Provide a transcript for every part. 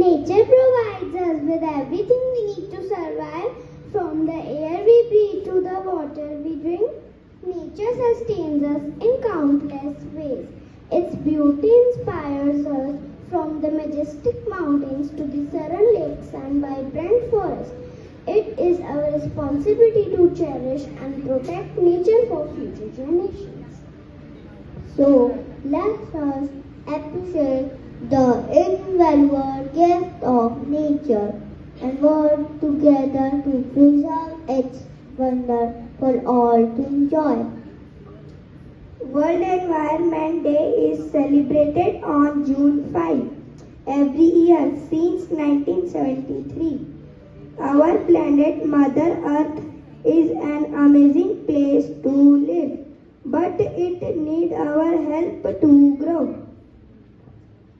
Nature provides us with everything we need to survive, from the air we breathe to the water we drink. Nature sustains us in countless ways. Its beauty inspires us, from the majestic mountains to the serene lakes and vibrant forests. It is our responsibility to cherish and protect nature for future generations. So, let us appreciate the invaluable gift of nature and work together to preserve its wonder for all to enjoy. World Environment Day is celebrated on June 5 every year since 1973. Our planet Mother Earth is an amazing place to live, but it needs our help to grow.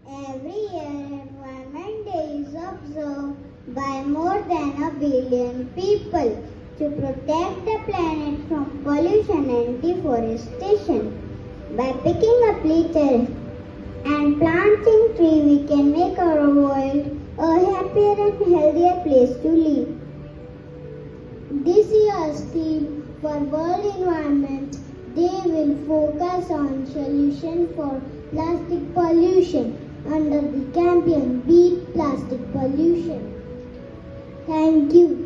Every year, Environment Day is observed by more than 1 billion people to protect the planet from pollution and deforestation. By picking up litter and planting trees, we can make our world a happier and healthier place to live. This year's theme for World Environment Day will focus on solution for plastic pollution under the campaign Beat Plastic Pollution. Thank you.